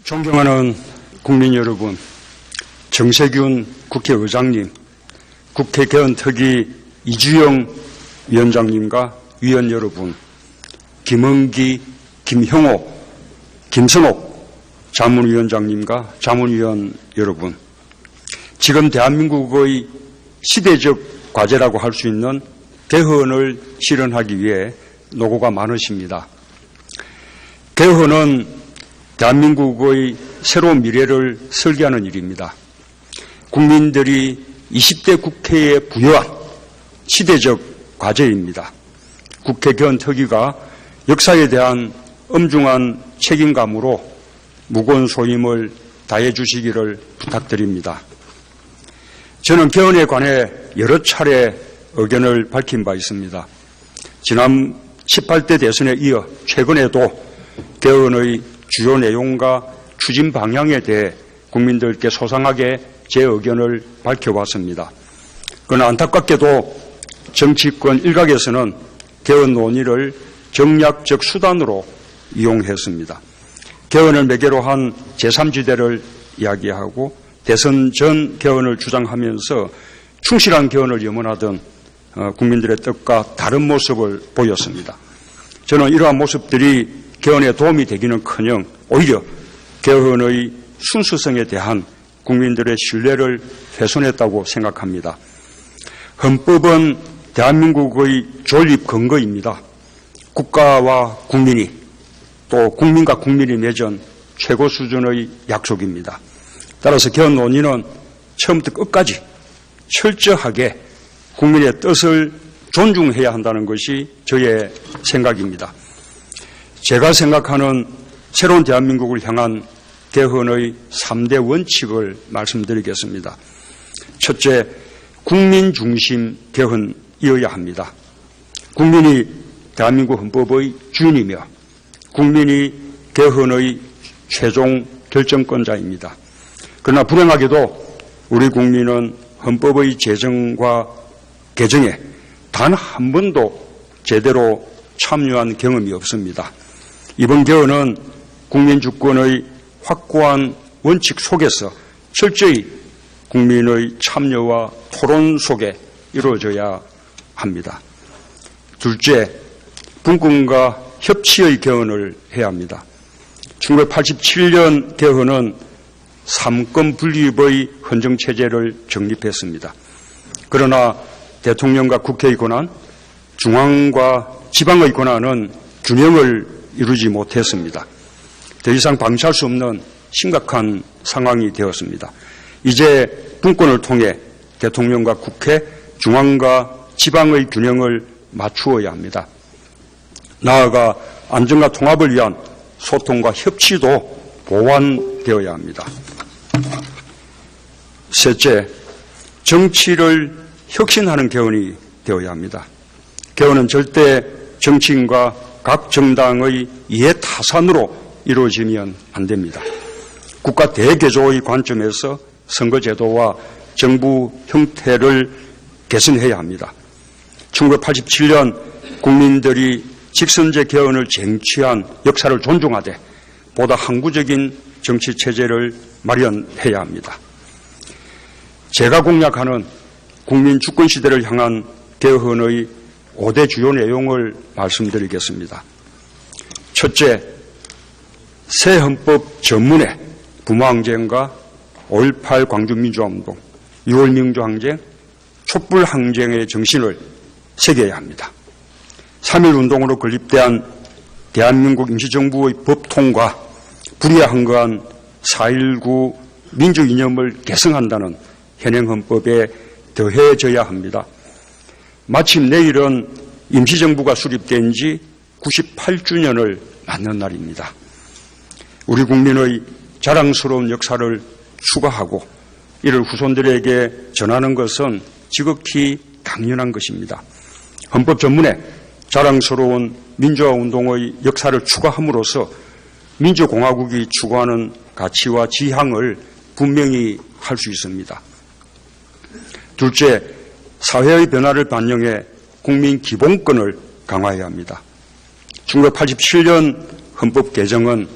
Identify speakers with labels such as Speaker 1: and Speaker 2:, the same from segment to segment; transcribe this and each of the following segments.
Speaker 1: 존경하는 국민 여러분, 정세균 국회의장님, 국회 개헌특위 이주영 위원장님과 위원 여러분, 김은기, 김형호, 김선옥 자문위원장님과 자문위원 여러분, 지금 대한민국의 시대적 과제라고 할 수 있는 개헌을 실현하기 위해 노고가 많으십니다. 개헌은 대한민국의 새로운 미래를 설계하는 일입니다. 국민들이 20대 국회에 부여한 시대적 과제입니다. 국회 개헌특위가 역사에 대한 엄중한 책임감으로 무거운 소임을 다해 주시기를 부탁드립니다. 저는 개헌에 관해 여러 차례 의견을 밝힌 바 있습니다. 지난 18대 대선에 이어 최근에도 개헌의 주요 내용과 추진 방향에 대해 국민들께 소상하게 제 의견을 밝혀왔습니다. 그러나 안타깝게도 정치권 일각에서는 개헌 논의를 정략적 수단으로 이용했습니다. 개헌을 매개로 한 제3지대를 이야기하고 대선 전 개헌을 주장하면서 충실한 개헌을 염원하던 국민들의 뜻과 다른 모습을 보였습니다. 저는 이러한 모습들이 개헌에 도움이 되기는커녕 오히려 개헌의 순수성에 대한 국민들의 신뢰를 훼손했다고 생각합니다. 헌법은 대한민국의 존립 근거입니다. 국가와 국민이 또 국민과 국민이 맺은 최고 수준의 약속입니다. 따라서 개헌 논의는 처음부터 끝까지 철저하게 국민의 뜻을 존중해야 한다는 것이 저의 생각입니다. 제가 생각하는 새로운 대한민국을 향한 개헌의 3대 원칙을 말씀드리겠습니다. 첫째, 국민 중심 개헌이어야 합니다. 국민이 대한민국 헌법의 주인이며 국민이 개헌의 최종 결정권자입니다. 그러나 불행하게도 우리 국민은 헌법의 제정과 개정에 단 한 번도 제대로 참여한 경험이 없습니다. 이번 개헌은 국민 주권의 확고한 원칙 속에서 철저히 국민의 참여와 토론 속에 이루어져야 합니다. 둘째, 분권과 협치의 개헌을 해야 합니다. 1987년 개헌은 삼권 분립의 헌정체제를 정립했습니다. 그러나 대통령과 국회의 권한, 중앙과 지방의 권한은 균형을 이루지 못했습니다. 더 이상 방치할 수 없는 심각한 상황이 되었습니다. 이제 분권을 통해 대통령과 국회, 중앙과 지방의 균형을 맞추어야 합니다. 나아가 안정과 통합을 위한 소통과 협치도 보완되어야 합니다. 셋째, 정치를 혁신하는 개헌이 되어야 합니다. 개헌은 절대 정치인과 각 정당의 이해 타산으로 이루어지면 안 됩니다. 국가 대개조의 관점에서 선거제도와 정부 형태를 개선해야 합니다. 1987년 국민들이 직선제 개헌을 쟁취한 역사를 존중하되 보다 항구적인 정치체제를 마련해야 합니다. 제가 공약하는 국민 주권시대를 향한 개헌의 5대 주요 내용을 말씀드리겠습니다. 첫째, 새 헌법 전문에 부마항쟁과 5.18 광주민주화운동, 6월 민주항쟁, 촛불항쟁의 정신을 새겨야 합니다. 3.1운동으로 건립된 대한민국 임시정부의 법통과 불이항거한 4.19 민주이념을 개성한다는 현행 헌법에 더해져야 합니다. 마침 내일은 임시정부가 수립된 지 98주년을 맞는 날입니다. 우리 국민의 자랑스러운 역사를 추가하고 이를 후손들에게 전하는 것은 지극히 당연한 것입니다. 헌법 전문에 자랑스러운 민주화운동의 역사를 추가함으로써 민주공화국이 추구하는 가치와 지향을 분명히 할 수 있습니다. 둘째, 사회의 변화를 반영해 국민 기본권을 강화해야 합니다. 1987년 헌법 개정은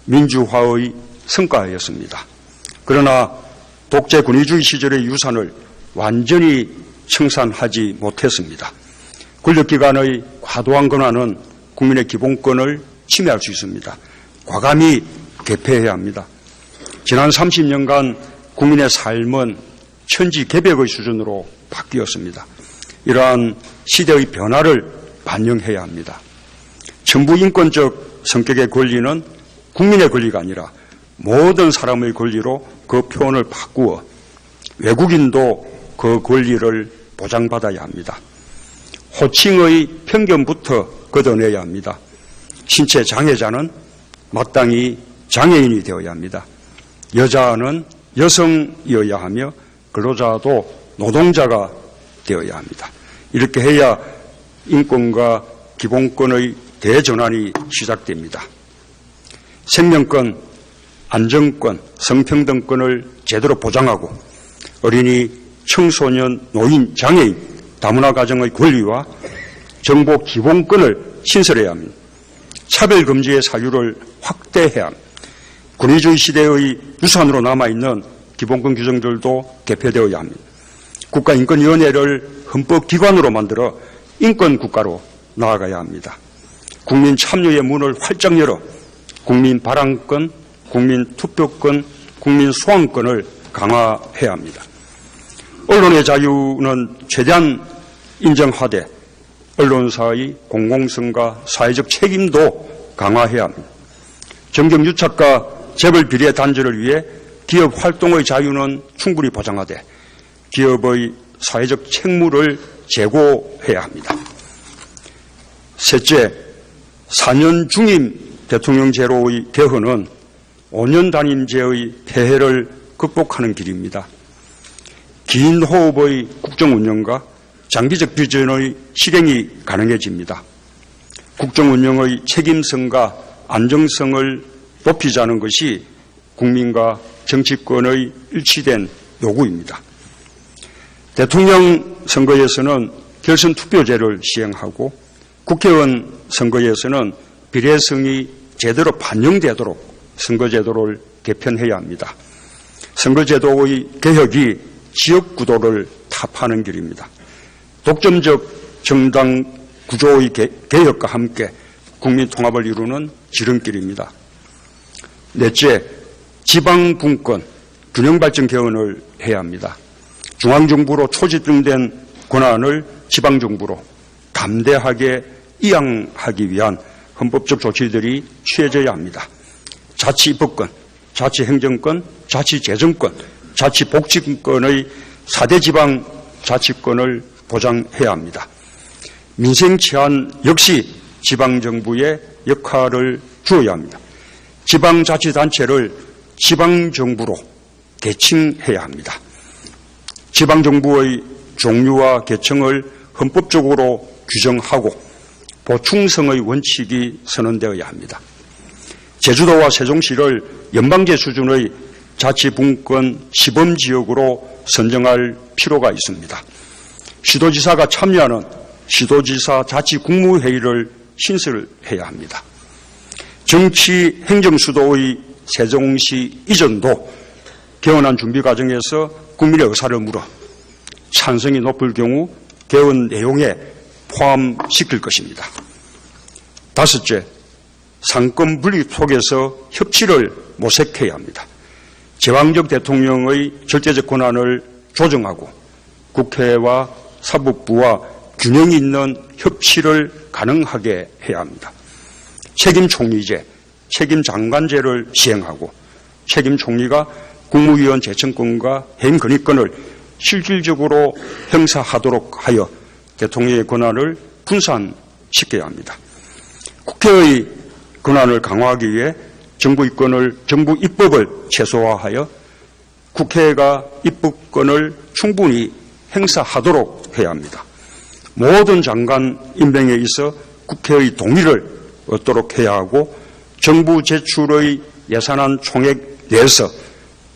Speaker 1: 민주화의 성과였습니다. 그러나 독재 군의주의 시절의 유산을 완전히 청산하지 못했습니다. 권력기관의 과도한 권한은 국민의 기본권을 침해할 수 있습니다. 과감히 개폐해야 합니다. 지난 30년간 국민의 삶은 천지개벽의 수준으로 바뀌었습니다. 이러한 시대의 변화를 반영해야 합니다. 정부 인권적 성격의 권리는 국민의 권리가 아니라 모든 사람의 권리로 그 표현을 바꾸어 외국인도 그 권리를 보장받아야 합니다. 호칭의 편견부터 걷어내야 합니다. 신체 장애자는 마땅히 장애인이 되어야 합니다. 여자는 여성이어야 하며 근로자도 노동자가 되어야 합니다. 이렇게 해야 인권과 기본권의 대전환이 시작됩니다. 생명권, 안전권, 성평등권을 제대로 보장하고 어린이, 청소년, 노인, 장애인, 다문화 가정의 권리와 정보 기본권을 신설해야 합니다. 차별금지의 사유를 확대해야 합니다. 군의주의 시대의 유산으로 남아있는 기본권 규정들도 개폐되어야 합니다. 국가인권위원회를 헌법기관으로 만들어 인권국가로 나아가야 합니다. 국민 참여의 문을 활짝 열어 국민 발언권, 국민 투표권, 국민 소환권을 강화해야 합니다. 언론의 자유는 최대한 인정하되 언론사의 공공성과 사회적 책임도 강화해야 합니다. 정경유착과 재벌 비리의 단절을 위해 기업 활동의 자유는 충분히 보장하되 기업의 사회적 책무를 제고해야 합니다. 셋째, 4년 중임 대통령제로의 개헌은 5년 단임제의 폐해를 극복하는 길입니다. 긴 호흡의 국정운영과 장기적 비전의 실행이 가능해집니다. 국정운영의 책임성과 안정성을 높이자는 것이 국민과 정치권의 일치된 요구입니다. 대통령 선거에서는 결선 투표제를 시행하고 국회의원 선거에서는 비례성이 제대로 반영되도록 선거제도를 개편해야 합니다. 선거제도의 개혁이 지역구도를 타파하는 길입니다. 독점적 정당 구조의 개혁과 함께 국민 통합을 이루는 지름길입니다. 넷째, 지방분권, 균형발전 개헌을 해야 합니다. 중앙정부로 초집중된 권한을 지방정부로 담대하게 이양하기 위한 헌법적 조치들이 취해져야 합니다. 자치입법권, 자치행정권, 자치재정권, 자치복지권의 4대 지방 자치권을 보장해야 합니다. 민생 치안 역시 지방정부의 역할을 주어야 합니다. 지방자치단체를 지방정부로 개칭해야 합니다. 지방정부의 종류와 계층을 헌법적으로 규정하고 보충성의 원칙이 선언되어야 합니다. 제주도와 세종시를 연방제 수준의 자치분권 시범지역으로 선정할 필요가 있습니다. 시도지사가 참여하는 시도지사 자치국무회의를 신설해야 합니다. 정치 행정수도의 세종시 이전도 개헌안 준비 과정에서 국민의 의사를 물어 찬성이 높을 경우 개헌 내용에 포함시킬 것입니다. 다섯째, 상권 분립 속에서 협치를 모색해야 합니다. 제왕적 대통령의 절대적 권한을 조정하고 국회와 사법부와 균형 있는 협치를 가능하게 해야 합니다. 책임총리제, 책임장관제를 시행하고 책임총리가 국무위원 제청권과 해임건의권을 실질적으로 행사하도록 하여 대통령의 권한을 분산시켜야 합니다. 국회의 권한을 강화하기 위해 정부 입법을 최소화하여 국회가 입법권을 충분히 행사하도록 해야 합니다. 모든 장관 임명에 있어 국회의 동의를 얻도록 해야 하고 정부 제출의 예산안 총액 내에서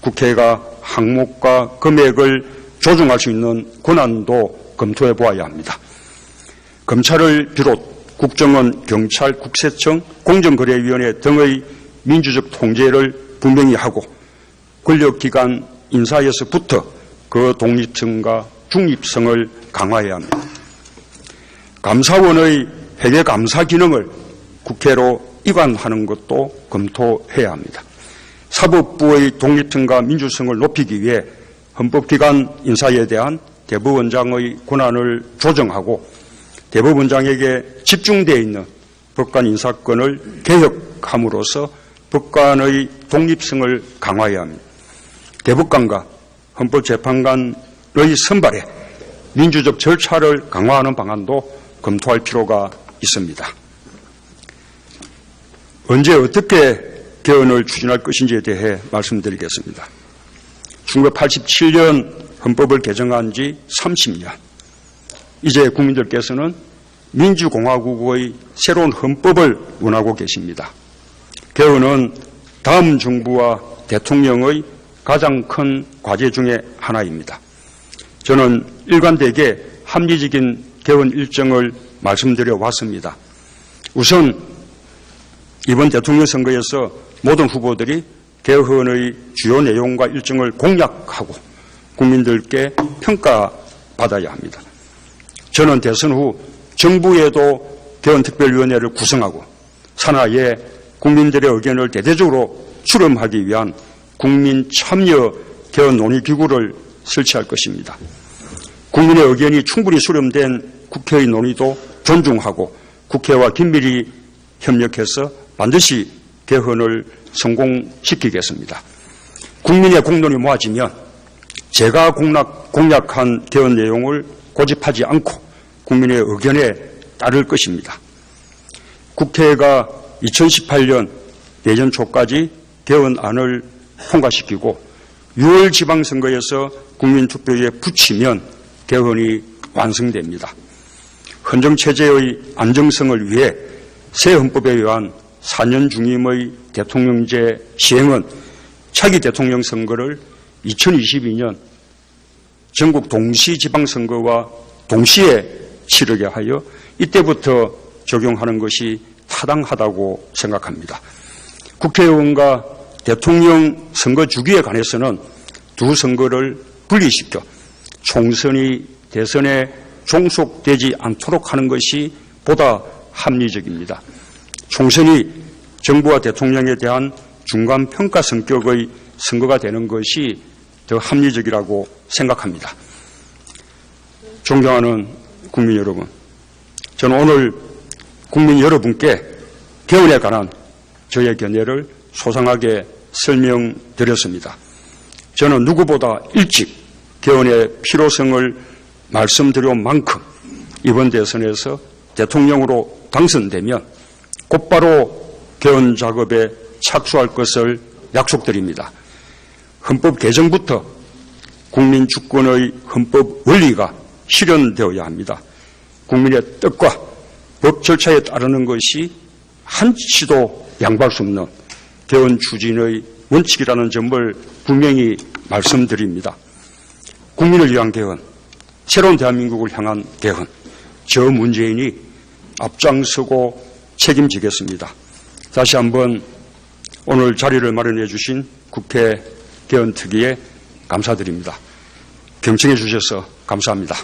Speaker 1: 국회가 항목과 금액을 조정할 수 있는 권한도 검토해 보아야 합니다. 검찰을 비롯 국정원, 경찰, 국세청, 공정거래위원회 등의 민주적 통제를 분명히 하고 권력기관 인사에서부터 그 독립성과 중립성을 강화해야 합니다. 감사원의 회계감사 기능을 국회로 이관하는 것도 검토해야 합니다. 사법부의 독립성과 민주성을 높이기 위해 헌법기관 인사에 대한 대법원장의 권한을 조정하고 대법원장에게 집중되어 있는 법관 인사권을 개혁함으로써 법관의 독립성을 강화해야 합니다. 대법관과 헌법재판관의 선발에 민주적 절차를 강화하는 방안도 검토할 필요가 있습니다. 언제 어떻게 개헌을 추진할 것인지에 대해 말씀드리겠습니다. 1987년 헌법을 개정한 지 30년. 이제 국민들께서는 민주공화국의 새로운 헌법을 원하고 계십니다. 개헌은 다음 정부와 대통령의 가장 큰 과제 중에 하나입니다. 저는 일관되게 합리적인 개헌 일정을 말씀드려 왔습니다. 우선 이번 대통령 선거에서 모든 후보들이 개헌의 주요 내용과 일정을 공약하고 국민들께 평가받아야 합니다. 저는 대선 후 정부에도 개헌특별위원회를 구성하고 산하에 국민들의 의견을 대대적으로 수렴하기 위한 국민 참여 개헌 논의기구를 설치할 것입니다. 국민의 의견이 충분히 수렴된 국회의 논의도 존중하고 국회와 긴밀히 협력해서 반드시 개헌을 성공시키겠습니다. 국민의 공론이 모아지면 제가 공약한 개헌 내용을 고집하지 않고 국민의 의견에 따를 것입니다. 국회가 2018년 내년 초까지 개헌안을 통과시키고 6월 지방선거에서 국민투표에 붙이면 개헌이 완성됩니다. 헌정체제의 안정성을 위해 새 헌법에 의한 4년 중임의 대통령제 시행은 차기 대통령 선거를 2022년 전국 동시 지방선거와 동시에 치르게 하여 이때부터 적용하는 것이 타당하다고 생각합니다. 국회의원과 대통령 선거 주기에 관해서는 두 선거를 분리시켜 총선이 대선에 종속되지 않도록 하는 것이 보다 합리적입니다. 총선이 정부와 대통령에 대한 중간평가 성격의 선거가 되는 것이 더 합리적이라고 생각합니다. 존경하는 국민 여러분, 저는 오늘 국민 여러분께 개헌에 관한 저의 견해를 소상하게 설명드렸습니다. 저는 누구보다 일찍 개헌의 필요성을 말씀드린 만큼 이번 대선에서 대통령으로 당선되면 곧바로 개헌 작업에 착수할 것을 약속드립니다. 헌법 개정부터 국민 주권의 헌법 원리가 실현되어야 합니다. 국민의 뜻과 법 절차에 따르는 것이 한치도 양보할 수 없는 개헌 추진의 원칙이라는 점을 분명히 말씀드립니다. 국민을 위한 개헌, 새로운 대한민국을 향한 개헌, 저 문재인이 앞장서고 책임지겠습니다. 다시 한번 오늘 자리를 마련해 주신 국회 개헌특위에 감사드립니다. 경청해 주셔서 감사합니다.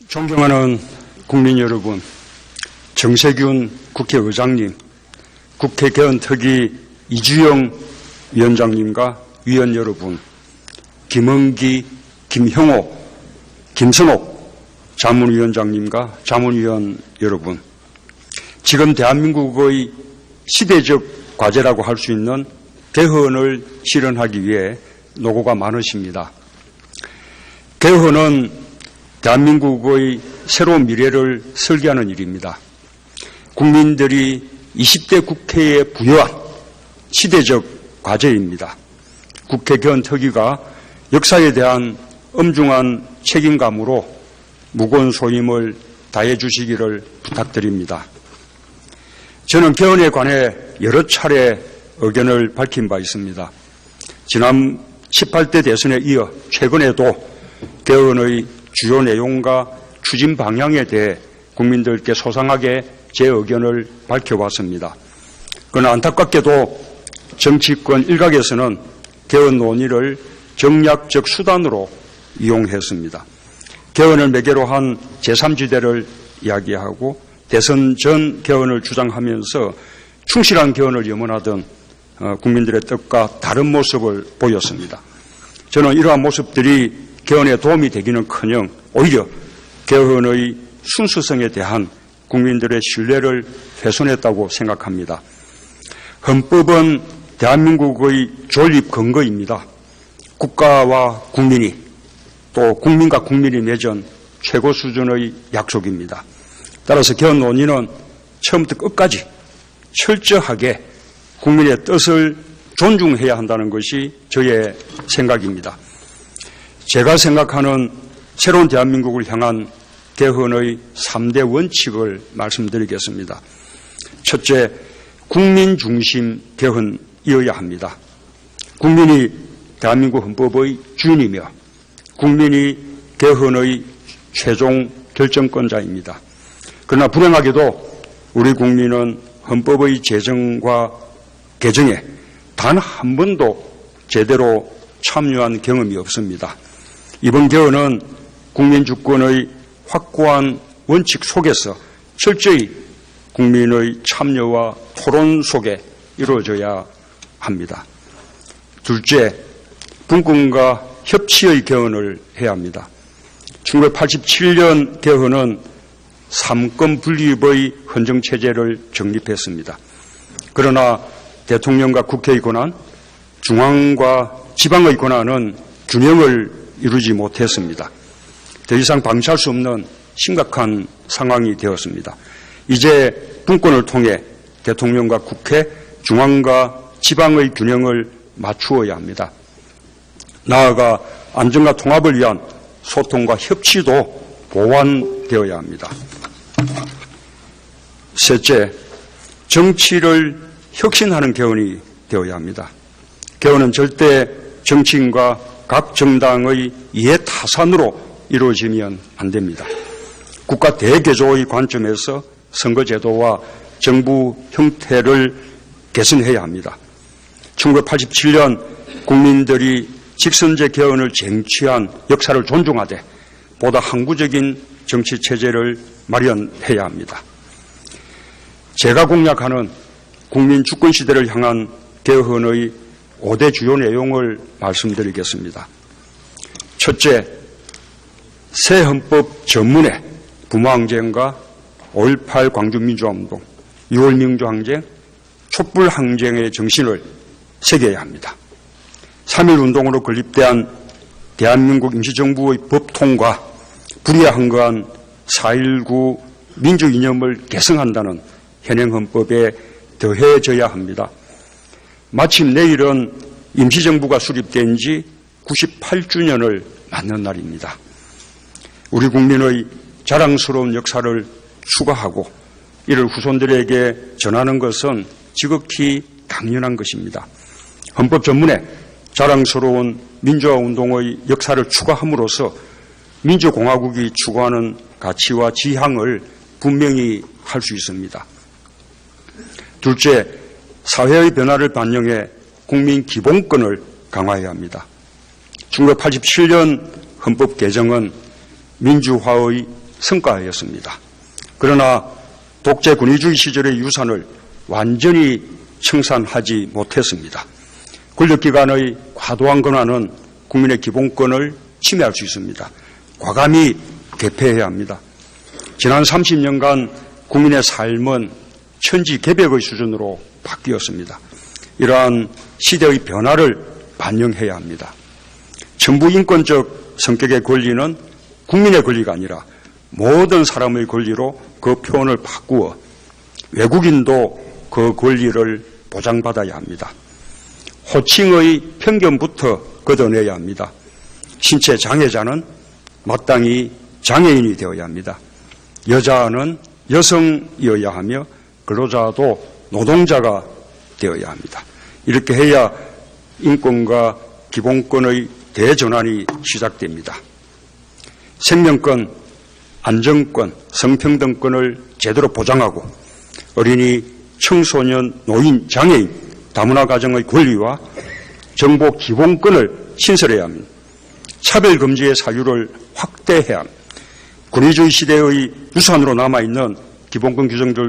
Speaker 1: 존경하는 국민 여러분, 정세균 국회의장님, 국회 개헌특위 이주영 위원장님과 위원 여러분, 김은기, 김형호, 김선옥 자문위원장님과 자문위원 여러분, 지금 대한민국의 시대적 과제라고 할 수 있는 개헌을 실현하기 위해 노고가 많으십니다. 개헌은 대한민국의 새로운 미래를 설계하는 일입니다. 국민들이 20대 국회에 부여한 시대적 과제입니다. 국회 개헌특위가 역사에 대한 엄중한 책임감으로 무거운 소임을 다해 주시기를 부탁드립니다. 저는 개헌에 관해 여러 차례 의견을 밝힌 바 있습니다. 지난 18대 대선에 이어 최근에도 개헌의 주요 내용과 추진 방향에 대해 국민들께 소상하게 제 의견을 밝혀왔습니다. 그러나 안타깝게도 정치권 일각에서는 개헌 논의를 정략적 수단으로 이용했습니다. 개헌을 매개로 한 제3지대를 이야기하고 대선 전 개헌을 주장하면서 충실한 개헌을 염원하던 국민들의 뜻과 다른 모습을 보였습니다. 저는 이러한 모습들이 개헌에 도움이 되기는커녕 오히려 개헌의 순수성에 대한 국민들의 신뢰를 훼손했다고 생각합니다. 헌법은 대한민국의 존립 근거입니다. 국가와 국민이 또 국민과 국민이 맺은 최고 수준의 약속입니다. 따라서 개헌 논의는 처음부터 끝까지 철저하게 국민의 뜻을 존중해야 한다는 것이 저의 생각입니다. 제가 생각하는 새로운 대한민국을 향한 개헌의 3대 원칙을 말씀드리겠습니다. 첫째, 국민 중심 개헌이어야 합니다. 국민이 대한민국 헌법의 주인이며 국민이 개헌의 최종 결정권자입니다. 그러나 불행하게도 우리 국민은 헌법의 제정과 개정에 단 한 번도 제대로 참여한 경험이 없습니다. 이번 개헌은 국민 주권의 확고한 원칙 속에서 철저히 국민의 참여와 토론 속에 이루어져야 합니다. 둘째, 분권과 협치의 개헌을 해야 합니다. 1987년 개헌은 삼권 분립의 헌정체제를 정립했습니다. 그러나 대통령과 국회의 권한, 중앙과 지방의 권한은 균형을 이루지 못했습니다. 더 이상 방치할 수 없는 심각한 상황이 되었습니다. 이제 분권을 통해 대통령과 국회, 중앙과 지방의 균형을 맞추어야 합니다. 나아가 안정과 통합을 위한 소통과 협치도 보완되어야 합니다. 셋째, 정치를 혁신하는 개헌이 되어야 합니다. 개헌은 절대 정치인과 각 정당의 이해타산으로 이루어지면 안 됩니다. 국가 대개조의 관점에서 선거제도와 정부 형태를 개선해야 합니다. 1987년 국민들이 직선제 개헌을 쟁취한 역사를 존중하되 보다 항구적인 정치체제를 마련해야 합니다. 제가 공약하는 국민 주권시대를 향한 개헌의 5대 주요 내용을 말씀드리겠습니다. 첫째, 새 헌법 전문에 부모항쟁과 5.18 광주민주화운동, 6월 민주항쟁, 촛불항쟁의 정신을 새겨야 합니다. 3.1 운동으로 건립된 대한민국 임시정부의 법통과 불의에 한거한 4.19 민주 이념을 개성한다는 현행 헌법에 더해져야 합니다. 마침 내일은 임시정부가 수립된 지 98주년을 맞는 날입니다. 우리 국민의 자랑스러운 역사를 추가하고 이를 후손들에게 전하는 것은 지극히 당연한 것입니다. 헌법 전문에 자랑스러운 민주화운동의 역사를 추가함으로써 민주공화국이 추구하는 가치와 지향을 분명히 할 수 있습니다. 둘째, 사회의 변화를 반영해 국민 기본권을 강화해야 합니다. 1987년 헌법 개정은 민주화의 성과였습니다. 그러나 독재 군의주의 시절의 유산을 완전히 청산하지 못했습니다. 권력기관의 과도한 권한은 국민의 기본권을 침해할 수 있습니다. 과감히 개폐해야 합니다. 지난 30년간 국민의 삶은 천지개벽의 수준으로 바뀌었습니다. 이러한 시대의 변화를 반영해야 합니다. 천부인권적 성격의 권리는 국민의 권리가 아니라 모든 사람의 권리로 그 표현을 바꾸어 외국인도 그 권리를 보장받아야 합니다. 호칭의 편견부터 걷어내야 합니다. 신체 장애자는 마땅히 장애인이 되어야 합니다. 여자는 여성이어야 하며 근로자도 노동자가 되어야 합니다. 이렇게 해야 인권과 기본권의 대전환이 시작됩니다. 생명권, 안정권, 성평등권을 제대로 보장하고 어린이, 청소년, 노인, 장애인, 다문화 가정의 권리와 정보 기본권을 신설해야 합니다. 차별금지의 사유를 확대해야 합니다. 권위주의 시대의 유산으로 남아있는 기본권 규정들